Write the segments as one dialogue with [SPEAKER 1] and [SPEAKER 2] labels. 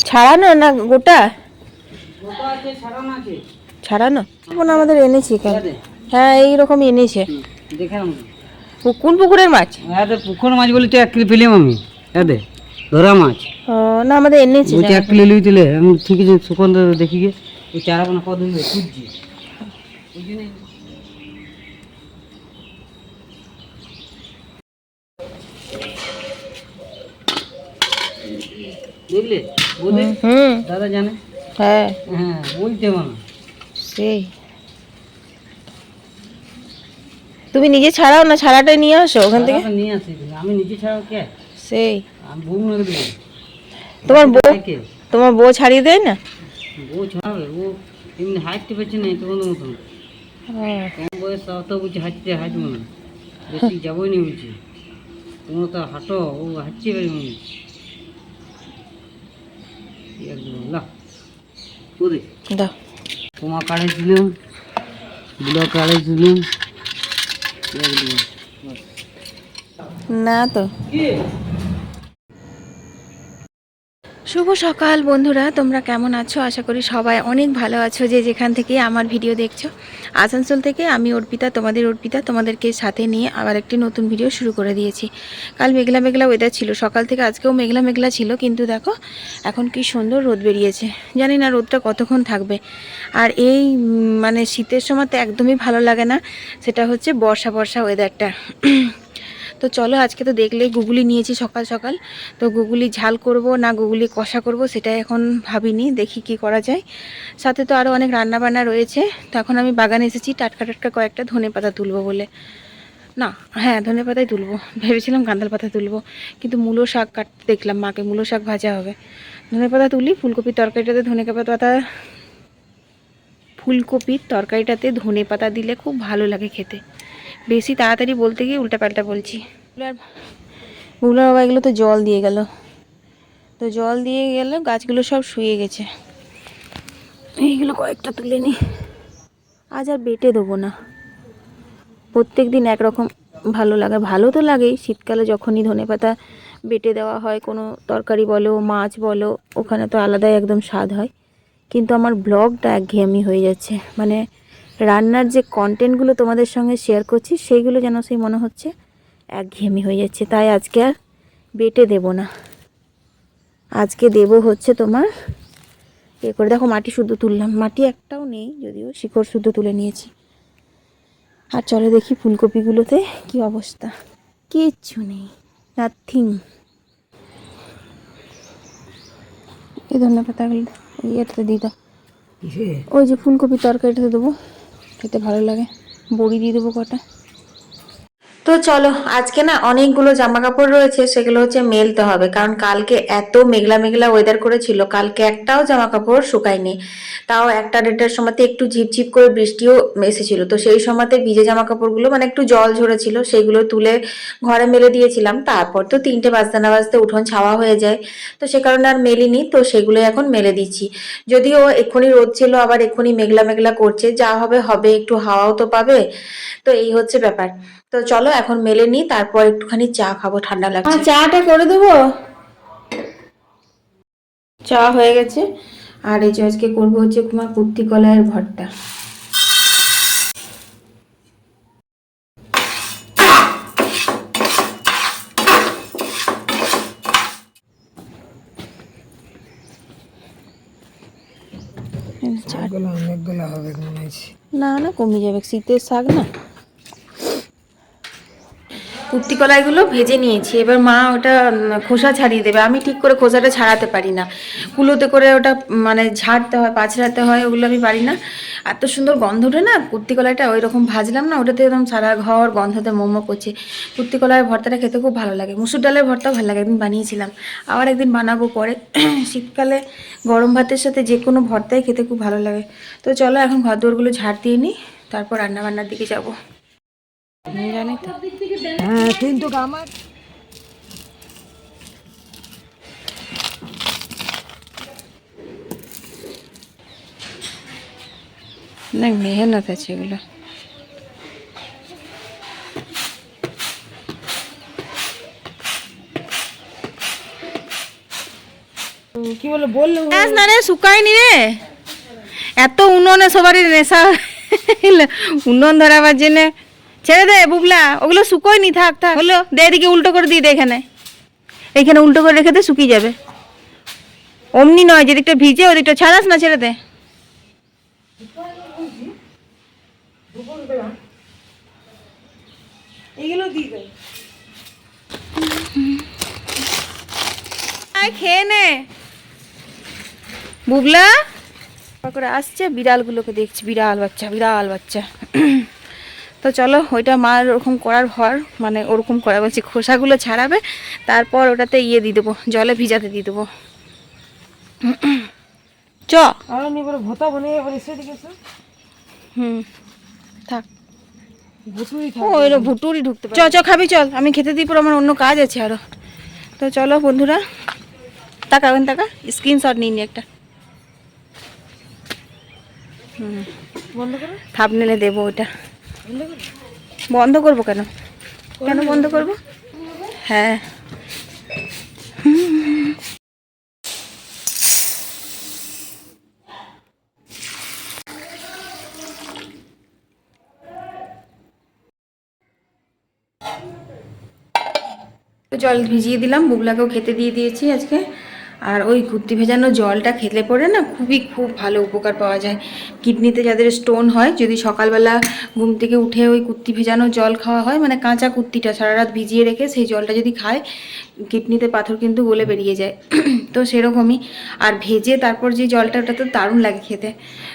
[SPEAKER 1] ছাড়ানো না গোটা? ছাড়ানো আমাদের এনেছি। হ্যাঁ এইরকম এনেছে। কোন পুকুরের মাছ?
[SPEAKER 2] পুকুর মাছ বলতে 1 কিলো পেলাম আমি। ধরা মাছ
[SPEAKER 1] না আমাদের এনেছি।
[SPEAKER 2] 1 কিলো লইছিলে আমি ঠিক আছে। সুকন দেখি গে ওই চারা কোন কত দিন খুঁজছি ওই জন্য দেখলে বুঝলে। দাদা জানে।
[SPEAKER 1] হ্যাঁ
[SPEAKER 2] হ্যাঁ বলতে মানে
[SPEAKER 1] সেই তুমি নিজে ছাড়াও না, ছাড়াটা নিয়ে আসো ওখান থেকে।
[SPEAKER 2] নিয়ে আসি আমি নিজে ছাড়াও কে?
[SPEAKER 1] সেই
[SPEAKER 2] আমি বউ না দেব।
[SPEAKER 1] তোমার বউ ছাড়িয়ে দেয় না?
[SPEAKER 2] বউ ছাড়াবে ও এমনি হাঁটতে পারছে না তোমাদের মতন। কম বয়স অত বুঝি হাঁটতে মনে বেশি যাবোই না বুঝছি। তোমরা তো হাঁটো, ও হাঁটতে পারি মনে একদম না। তোমার কাড়ে দিলাম, ব্লক কাড়ে দিলাম
[SPEAKER 1] না তো। শুভ সকাল বন্ধুরা, তোমরা কেমন আছো? আশা করি সবাই অনেক ভালো আছো। যে যেখান থেকে আমার ভিডিও দেখছো। আসানসোল থেকে আমি অর্পিতা, তোমাদেরকে সাথে নিয়ে আবার একটি নতুন ভিডিও শুরু করে দিয়েছি। কাল মেঘলা মেঘলা ওয়েদার ছিল, সকাল থেকে আজকেও মেঘলা মেঘলা ছিল, কিন্তু দেখো এখন কি সুন্দর রোদ বেরিয়েছে। জানি না রোদটা কতক্ষণ থাকবে। আর এই মানে শীতের সময় তো একদমই ভালো লাগে না, সেটা হচ্ছে বর্ষা বর্ষা ওয়েদারটা। তো চলো, আজকে তো দেখলেই গুগলি নিয়েছি সকাল সকাল। তো গুগলি ঝাল করব না গুগলি কষা করব সেটাই এখন ভাবিনি, দেখি কি করা যায়। সাথে তো আরও অনেক রান্না বান্না রয়েছে। তো এখন আমি বাগানে এসেছি টাটকা টাটকা কয়েকটা ধনেপাতা তুলবো বলে। না হ্যাঁ ধনেপাতাই তুলবো, ভেবেছিলাম কাঁঠাল পাতা তুলবো, কিন্তু মূলো শাক কাটতে দেখলাম মাকে, মূলো শাক ভাজা হবে। ধনেপাতা তুলি, ফুলকপির তরকারিটাতে ধনে পাতা দিলে খুব ভালো লাগে খেতে। বেশি তাড়াতাড়ি বলতে গিয়ে উল্টাপাল্টা বলছি। বুগলা বাবা এগুলো তো জল দিয়ে গেল, গাছগুলো সব শুয়ে গেছে। এইগুলো কয়েকটা তুলে নি, আজ আর বেটে দেবো না। প্রত্যেক দিন একরকম ভালো লাগে, ভালো তো লাগেই। শীতকালে যখনই ধনেপাতা বেটে দেওয়া হয় কোনো তরকারি বলো মাছ বলো, ওখানে তো আলাদাই একদম স্বাদ হয়। কিন্তু আমার ব্লগটা একঘেয়েমি হয়ে যাচ্ছে, মানে রান্নার যে কন্টেন্টগুলো তোমাদের সঙ্গে শেয়ার করছি সেইগুলো যেন সেই মনে হচ্ছে একঘেয়েমি হয়ে যাচ্ছে। তাই আজকে আর বেটে দেব না, আজকে দেব হচ্ছে তোমার এ করে। দেখো মাটি শুদ্ধ তুললাম, মাটি একটাও নেই যদিও, শিকড় শুদ্ধ তুলে নিয়েছি। আর চলো দেখি ফুলকপিগুলোতে কি অবস্থা, কিচ্ছু নেই, নাথিং। এই ধন্যবাদ পাতাগুলো ইয়েটাতে দিয়ে দাও, ওই যে ফুলকপির তরকারিটাতে দেবো, খেতে ভালো লাগে। বড়ি দিয়ে দেবো কটা। তো চলো, আজকে না অনেকগুলো জামা কাপড় রয়েছে, সেগুলো হচ্ছে মেলতে হবে, কারণ কালকে এত মেঘলা মেঘলা ওয়েদার করেছিল, কালকে একটাও জামা কাপড় শুকায়নি। তাও 1টা-1:30টার সময়তে একটু ঝিপঝিপ করে বৃষ্টিও এসেছিল, তো সেই সময়তে ভিজে জামা কাপড়গুলো মানে একটু জল ঝরেছিল, সেইগুলো তুলে ঘরে মেলে দিয়েছিলাম। তারপর তো 3টে বাজতে না বাজতে উঠোন ছাওয়া হয়ে যায়, তো সে কারণে আর মেলিনি। তো সেগুলো এখন মেলে দিচ্ছি। যদিও এক্ষুনি রোদ ছিল, আবার এক্ষুনি মেঘলা মেঘলা করছে, যা হবে হবে, একটু হাওয়াও তো পাবে। তো এই হচ্ছে ব্যাপার। তো চলো এখন মেলে নি, তারপর একটুখানি চা খাবো, ঠান্ডা লাগছে। চাটা করে দেবো, চা হয়ে গেছে। আর এই যে আজকে করবো হচ্ছে তোমার কুর্তি কলাইয়ের ভর্তা। না না কমে যাবে, শীতের শাক না। কুর্তি কলাইগুলো ভেজে নিয়েছি, এবার মা ওটা খোসা ছাড়িয়ে দেবে। আমি ঠিক করে খোসাটা ছাড়াতে পারি না, কুলোতে করে ওটা মানে ঝাড়তে হয়, পাছড়াতে হয়, ওগুলো আমি পারি না। এত সুন্দর গন্ধ ওঠে না কুর্তি কলাইটা, ওই রকম ভাজলাম না, ওটাতে একদম সারা ঘর গন্ধতে মোমো করছে। কুর্তি কলাইয়ের ভর্তাটা খেতে খুব ভালো লাগে, মুসুর ডালের ভর্তাও ভালো লাগে, একদিন বানিয়েছিলাম, আবার একদিন বানাবো পরে। শীতকালে গরম ভাতের সাথে যে কোনো ভর্তাই খেতে খুব ভালো লাগে। তো চলো এখন ঘর দোরগুলো ঝাড় দিয়ে নিই, তারপর রান্নাবান্নার দিকে যাবো। জানি তো
[SPEAKER 2] হ্যাঁ, কিন্তু আমার
[SPEAKER 1] অনেক মেহনত আছে এগুলো।
[SPEAKER 2] কি বলে বললো
[SPEAKER 1] না রে শুকায়নি রে, এত উনুনে সবারই নেশা উনুন ধরাবার জন্য। ছেড়ে দে বুবলা, ওগুলো শুকোয়নি, থাক থাক হলো, দে এদিকে উল্টো করে দিয়ে দে, এইখানে উল্টো করে রেখে দে, শুকিয়ে যাবে। অমনি নয়, যেদিকটা ভিজে ওদিকটা ছাড়াস না, ছেড়ে দে।
[SPEAKER 2] এইগুলো দিয়ে দে।
[SPEAKER 1] খেয়ে নে বুবলা। করে আসছে, বিড়ালগুলোকে দেখছি, বিড়াল বাচ্চা বিড়াল বাচ্চা। তো চলো, ওইটা মা ওরকম করার ভর, মানে ওরকম করা বলছি, খোসাগুলো ছাড়াবে, তারপর ওটাতে ইয়ে দিয়ে দেবো, জলে ভিজাতে দিয়ে দেবো। চ
[SPEAKER 2] আমি বলে ভোতা বানিয়ে এবার এসে দিকেছে।
[SPEAKER 1] থাক,
[SPEAKER 2] ভুতুরি
[SPEAKER 1] ওই ভুটুরি ঢুকতে পারে। চ খাবি, চল, আমি খেতে দিই, পর আমার অন্য কাজ আছে আরো। তো চলো বন্ধুরা, তাকাবেন, তাকা, স্ক্রিনশট নিয়ে নি একটা।
[SPEAKER 2] বন্ধ করো,
[SPEAKER 1] থাপনেলে দেবো ওটা। বন্ধ করবো কেন, কেন বন্ধ করবো? হ্যাঁ, তো জল ভিজিয়ে দিলাম, বুবলাকেও খেতে দিয়ে দিয়েছি আজকে। আর ওই কুর্তি ভেজানো জলটা খেলে পরে না খুব ভালো উপকার পাওয়া যায়। কিডনিতে যাদের স্টোন হয়, যদি সকালবেলা ঘুম থেকে উঠে ওই কুর্তি ভেজানো জল খাওয়া হয়, মানে কাঁচা কুর্তিটা সারা রাত ভিজিয়ে রেখে সেই জলটা যদি খায়, কিডনিতে পাথর কিন্তু গলে বেরিয়ে যায়। তো সেরকমই। আর ভেজে তারপর যে জলটা, ওটা তো দারুণ লাগে খেতে।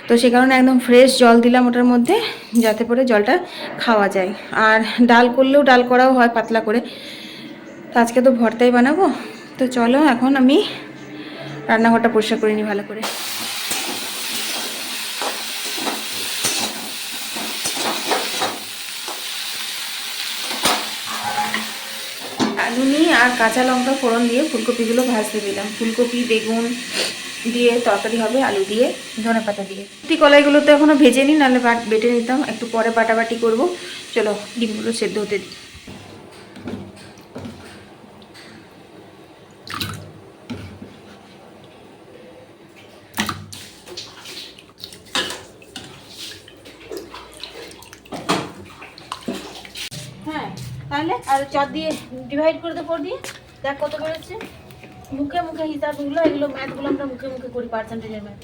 [SPEAKER 1] তো সে কারণে একদম ফ্রেশ জল দিলাম ওটার মধ্যে, যাতে করে জলটা খাওয়া যায়। আর ডাল করলেও ডাল করাও হয় পাতলা করে। তো আজকে তো ভর্তাই বানাবো। তো চলো, এখন আমি রান্নাঘরটা পরিষ্কার করে নিই ভালো করে। আলু নিয়ে আর কাঁচা লঙ্কা ফোড়ন দিয়ে ফুলকপিগুলো ভাজতে দিলাম। ফুলকপি বেগুন দিয়ে তরকারি হবে, আলু দিয়ে, ধনেপাতা দিয়ে। কলাইগুলো তো এখনও ভেজে নিই, নাহলে বেটে নিতাম, একটু পরে বাটাবাটি করব। চলো, ডিমগুলো সেদ্ধ হতে দিই। হ্যাঁ, তাহলে আর চট দিয়ে ডিভাইড করে দেবো দিয়ে, দেখ কত বেরোচ্ছে। মুখে মুখে হিসাবগুলো, এগুলো ম্যাথগুলো আমরা মুখে মুখে করি, পার্সেন্টেজের ম্যাথ।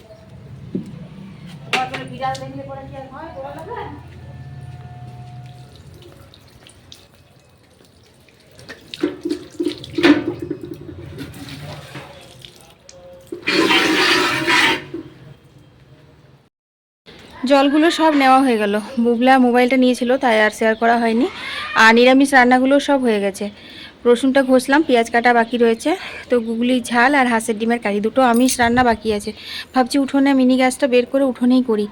[SPEAKER 1] তারপরে বিড়াল দেখলে পরে কি আর হয়, বলা লাগবে। জলগুলো সব নেওয়া হয়ে গেল। বুবলা মোবাইলটা নিয়েছিল, তাই আর শেয়ার করা হয়নি। আর নিরামিষ রান্নাগুলো সব হয়ে গেছে। রসুনটা ঘষলাম, পেঁয়াজ কাটা বাকি রয়েছে। তো গুগলির ঝাল আর হাঁসের ডিমের কারি, দুটো আমিষ রান্না বাকি আছে। ভাবছি উঠোনে মিনি গ্যাসটা বের করে উঠোনেই করি।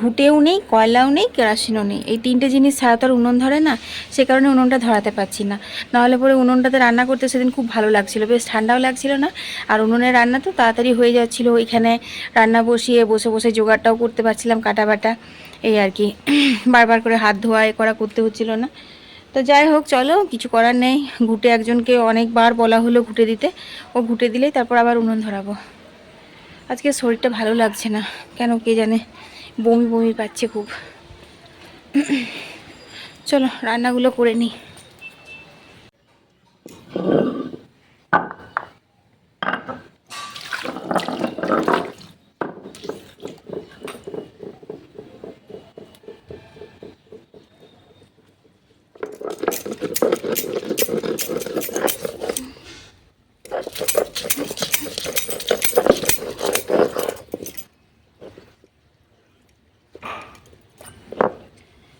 [SPEAKER 1] ঘুটেও নেই, কয়লাও নেই, কেরাসিনও নেই। এই তিনটে জিনিস ছাড়া তো আর উনুন ধরে না, সে কারণে উনুনটা ধরাতে পারছি না। নাহলে পরে উনুনটাতে রান্না করতে সেদিন খুব ভালো লাগছিল, বেশ ঠান্ডাও লাগছিল না। আর উনুনের রান্না তো তাড়াতাড়ি হয়ে যাচ্ছিলো। ওইখানে রান্না বসিয়ে বসে বসে জোগাড়টাও করতে পারছিলাম, কাটা বাটা, এই আর কি। বারবার করে হাত ধোয়া এ করা করতে হচ্ছিল না। তো যাই হোক, চলো, কিছু করার নেই। ঘুটে একজনকে অনেকবার বলা হলো ঘুটে দিতে, ও ঘুটে দিলেই তারপর আবার উনুন ধরাবো। আজকে শরীরটা ভালো লাগছে না কেন কে জানে, বমি বমি পাচ্ছে খুব। চলো রান্নাগুলো করে নিই।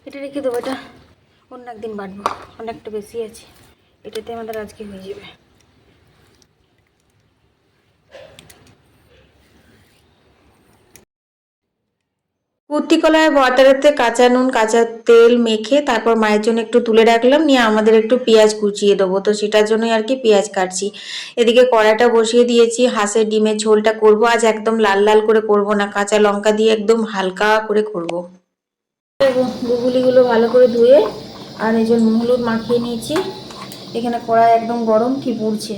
[SPEAKER 1] এটা রেখে দেবো, এটা অন্য একদিন বাটবো, অনেকটা বেশি আছে, এটাতে আমাদের আজকে হয়ে যাবে। কুর্তি কলায় ভর্তাটাতে কাঁচা নুন কাঁচা তেল মেখে তারপর মায়ের জন্য একটু তুলে রাখলাম, নিয়ে আমাদের একটু পেঁয়াজ কুচিয়ে দেবো। তো সেটার জন্যই আর কি পেঁয়াজ কাটছি। এদিকে কড়াইটা বসিয়ে দিয়েছি, হাঁসের ডিমের ঝোলটা করব আজ, একদম লাল লাল করে করব না, কাঁচা লঙ্কা দিয়ে একদম হালকা করে করব। গুগুলিগুলো ভালো করে ধুয়ে আর এই যে নুন হলুদ মাখিয়ে নিয়েছি। এখানে কড়াই একদম গরম, কি পুড়ছে।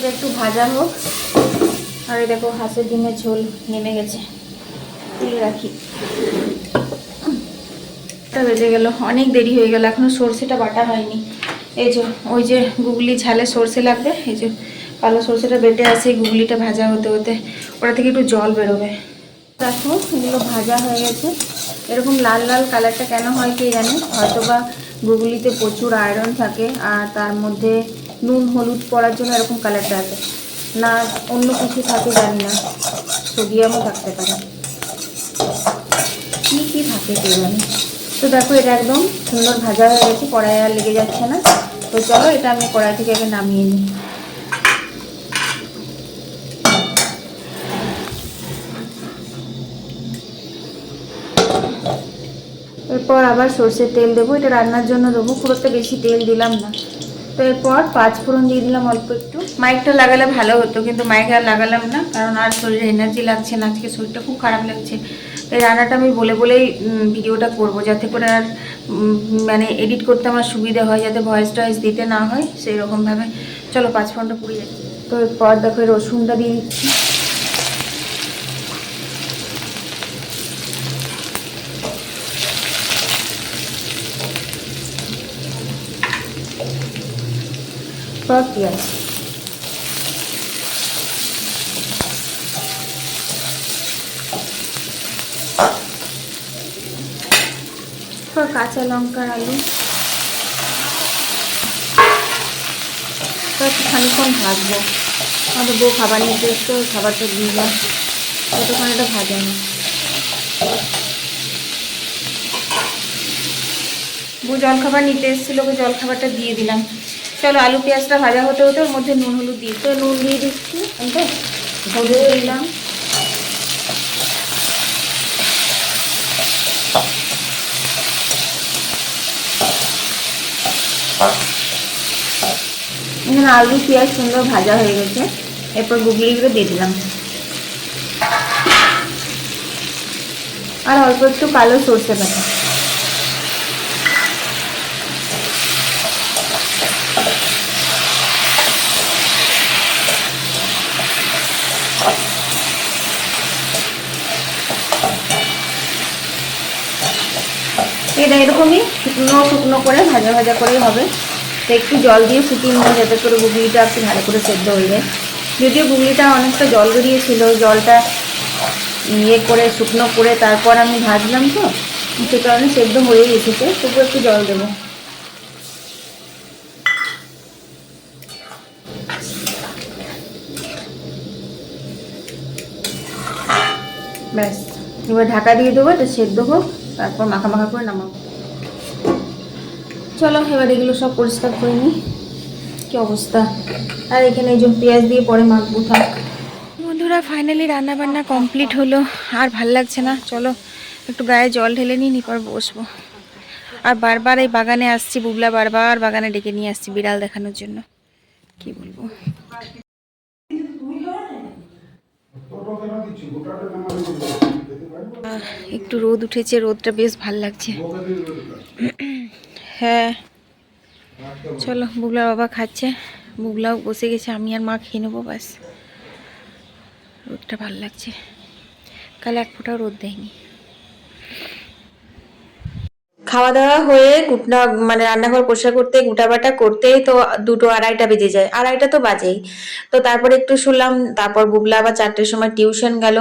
[SPEAKER 1] এটা একটু ভাজা হোক। আর এই দেখো হাঁসের ডিমের ঝোল নেমে গেছে, তুলে রাখি। বেজে গেল, অনেক দেরি হয়ে গেল, এখনো সর্ষেটা বাটা হয়নি। এই যে ওই যে গুগলি ঝালে সর্ষে লাগবে, এই যে কালো সর্ষেটা বেটে আছে, গুগলিটা ভাজা হতে হতে ওটা থেকে একটু জল বেরোবে। দেখো এগুলো ভাজা হয়ে গেছে। এরকম লাল লাল কালারটা কেন হয় কে জানে, হয়তো বা গুগলিতে প্রচুর আয়রন থাকে আর তার মধ্যে নুন হলুদ পড়ার জন্য এরকম কালারটা আছে, না অন্য কিছু থাকে জানি না, সোডিয়ামও থাকতে পারে, কী কী থাকে কে জানে। তো দেখো এটা একদম সুন্দর ভাজা হয়ে গেছে, কড়াই আর লেগে যাচ্ছে না। তো চলো এটা আমি কড়াই থেকে আগে নামিয়ে নিই। এরপর আবার সর্ষের তেল দেবো, এটা রান্নার জন্য দেবো, পুরোটা বেশি তেল দিলাম না। তো এরপর 5 ফোড়ন দিয়ে দিলাম অল্প একটু। মাইকটা লাগালে ভালো হতো, কিন্তু মাইক আর লাগালাম না, কারণ আর শরীরে এনার্জি লাগছে না, আজকে শরীরটা খুব খারাপ লাগছে। এই রান্নাটা আমি বলে বলেই ভিডিওটা করব, যাতে করে আর মানে এডিট করতে আমার সুবিধা হয়, যাতে ভয়েস টয়েস দিতে না হয় সেই রকমভাবে। চলো 5 ফোড়নটা পুড়ে যাচ্ছে। তো এরপর দেখো রসুনটা দিয়ে দিচ্ছি। পেঁয়াজ, কাঁচা লঙ্কা, আলু, তো একটু খানিক্ষণ ভাজবো। আমাদের বউ খাবার নিতে এসছে, ওই খাবারটা দিয়ে দিলাম, ততক্ষণ এটা ভাজা না। বউ জলখাবার নিতে এসেছিলো, ওকে জলখাবারটা দিয়ে দিলাম। চলো আলু পেঁয়াজটা ভাজা হতে হতে ওর মধ্যে নুন হলুদ দিয়ে, তো নুন দিয়ে দিচ্ছি, হলুদ দিলাম, এখানে আলু পেঁয়াজ সুন্দর ভাজা হয়ে গেছে। এরপর গুগলিগুলো দিয়ে দিলাম, আর অল্প একটু কালো সর্ষে বাটা। এটা এরকমই শুকনো শুকনো করে ভাজা ভাজা করেই হবে। তো একটু জল দিয়ে ফুটিয়ে নিয়ে, যাতে করে গুগলিটা একটু ভালো করে সেদ্ধ হয়ে যায়। যদিও গুগলিটা অনেকটা জল বেরিয়েছিল, জলটা ইয়ে করে শুকনো করে তারপর আমি ভাজলাম, তো সে কারণে সেদ্ধ হয়েই এসেছে, তবু একটু জল দেবো। ব্যাস, এবার ঢাকা দিয়ে দেবো, এটা সেদ্ধ হোক, তারপর মাখা মাখা করে নামাবো। চলো এবার এগুলো সব পরিষ্কার করে নিই, কি অবস্থা। আর এখানে এই যে পেঁয়াজ দিয়ে পরে মাখবো। থাক বন্ধুরা, ফাইনালি রান্না বান্না কমপ্লিট হলো, আর ভাল লাগছে না, চলো একটু গায়ে জল ঢেলে নিই, নিপর বসবো। আর বারবার এই বাগানে আসছি, বুবলা বারবার বাগানে ডেকে নিয়ে আসছি বিড়াল দেখানোর জন্য, কি বলবো। একটু রোদ উঠেছে, রোদটা বেশ ভাল লাগছে। হ্যাঁ চলো, বুবলার বাবা খাচ্ছে, বুবলাও বসে গেছে, আমি আর মা খেয়ে নেবো ব্যাস। রোদটা ভাল লাগছে, কাল এক ফোঁটাও রোদ দেয়নি। খাওয়া দাওয়া হয়ে গুটনা মানে রান্নাঘর পরিষ্কার করতে গুটাবাটা করতেই তো 2টো 2:30টা বেজে যায়, 2:30টা তো বাজেই। তো তারপরে একটু শুলাম, তারপর বুবলা আবার 4টের সময় টিউশন গেল।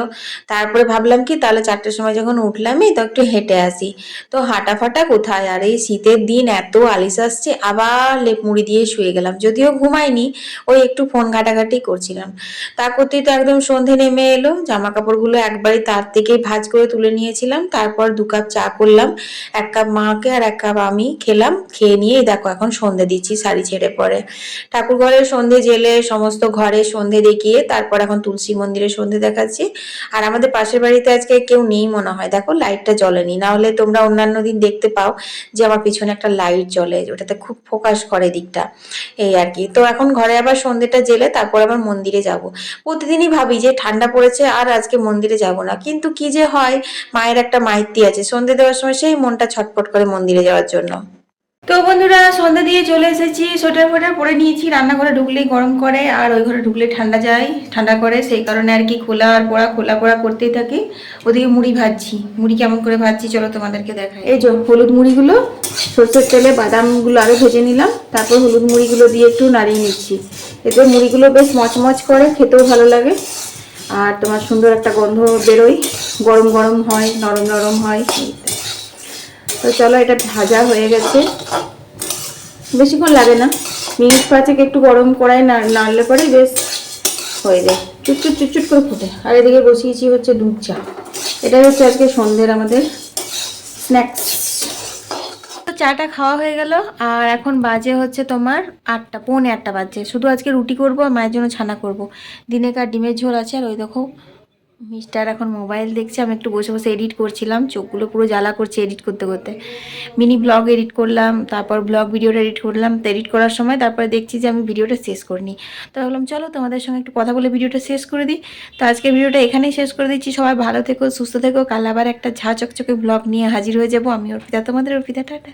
[SPEAKER 1] তারপরে ভাবলাম কি তাহলে 4টের সময় যখন উঠলামই তো একটু হেঁটে আসি। তো হাঁটা ফাটা কোথায়, আর এই শীতের দিন এত আলিশ আসছে, আবার লেপ মুড়ি দিয়ে শুয়ে গেলাম, যদিও ঘুমাইনি, ওই একটু ফোন ঘাটাঘাটি করছিলাম। তা করতেই তো একদম সন্ধে নেমে এলো, জামা কাপড়গুলো একবারই তার থেকেই ভাঁজ করে তুলে নিয়েছিলাম, তারপর 2 কাপ চা করলাম, 1 কাপ মাকে আর 1 কাপ আমি খেলাম, খেয়ে নিয়ে দেখো এখন সন্ধে দিচ্ছি শাড়ি ছেড়ে পরে। ঠাকুর ঘরের সন্ধে জেলে সমস্ত ঘরে সন্ধে দেখিয়ে তারপর এখন তুলসী মন্দিরে সন্ধে দেখাচ্ছি। আর আমাদের পাশের বাড়িতে আজকে কেউ নেই মনে হয়, দেখো লাইটটা জ্বলেনি, না হলে তোমরা অন্যান্য দিন দেখতে পাও যে আমার পিছনে একটা লাইট জ্বলে, ওটাতে খুব ফোকাস করে দিকটা, এই আর কি। তো এখন ঘরে আবার সন্ধেটা জেলে তারপর আবার মন্দিরে যাব। প্রতিদিনই ভাবি যে ঠান্ডা পড়েছে আর আজকে মন্দিরে যাব না, কিন্তু কি যে হয়, মায়ের একটা মাইতি আছে, সন্ধে দেওয়ার সময় সেই মনটা ছটফট করে মন্দিরে যাওয়ার জন্য। তো বন্ধুরা সন্ধ্যা দিয়ে চলে এসেছি, সোয়েটার ফোয়েটার পরে নিয়েছি। রান্নাঘরে ঢুকলেই গরম করে আর ওই ঘরে ঢুকলে ঠান্ডা যায়, ঠান্ডা করে, সেই কারণে আর কি খোলা আর পড়া খোলা পড়া করতেই থাকি। ওদিকে মুড়ি ভাজছি, মুড়ি কেমন করে ভাজছি চলো তোমাদেরকে দেখাই। এই যে হলুদ মুড়িগুলো সরষের তেলে বাদামগুলো আরও ভেজে নিলাম, তারপর হলুদ মুড়িগুলো দিয়ে একটু নাড়িয়ে নিচ্ছি। এতে মুড়িগুলো বেশ মচমচ করে, খেতেও ভালো লাগে আর তোমার সুন্দর একটা গন্ধ বেরোয়, গরম গরম হয়, নরম নরম হয়। তো চলো, এটা ভাজা হয়ে গেছে, বেশিক্ষণ লাগে না, মিনিট পাঁচেক একটু গরম কড়াই নাড়লে পরেই বেশ হয়ে যায়, চুটচুট চুটচুট করে ফুটে। আর এদিকে বসিয়েছি হচ্ছে দুধ চা, এটাই হচ্ছে আজকে সন্ধ্যের আমাদের স্ন্যাক্স। তো চাটা খাওয়া হয়ে গেল আর এখন বাজে হচ্ছে তোমার 8টা, পৌনে 8টা বাজছে। শুধু আজকে রুটি করবো আর মায়ের জন্য ছানা করব। দিনেকার ডিমের ঝোল আছে। আর ওই দেখো মিস্টার এখন মোবাইল দেখছে, আমি একটু বসে বসে এডিট করছিলাম, চোখগুলো পুরো জ্বালা করছে এডিট করতে করতে। মিনি ব্লগ এডিট করলাম, তারপর ব্লগ ভিডিওটা এডিট করলাম। তো এডিট করার সময় তারপরে দেখছি যে আমি ভিডিওটা শেষ করিনি। তো ভাবলাম চলো তোমাদের সঙ্গে একটু কথা বলে ভিডিওটা শেষ করে দিই। তো আজকে ভিডিওটা এখানেই শেষ করে দিচ্ছি। সবাই ভালো থেকো, সুস্থ থেকো। কাল আবার একটা ঝা চকচকে ব্লগ নিয়ে হাজির হয়ে যাবো। আমি অর্পিতা, তোমাদের অর্পিতা, টাটা।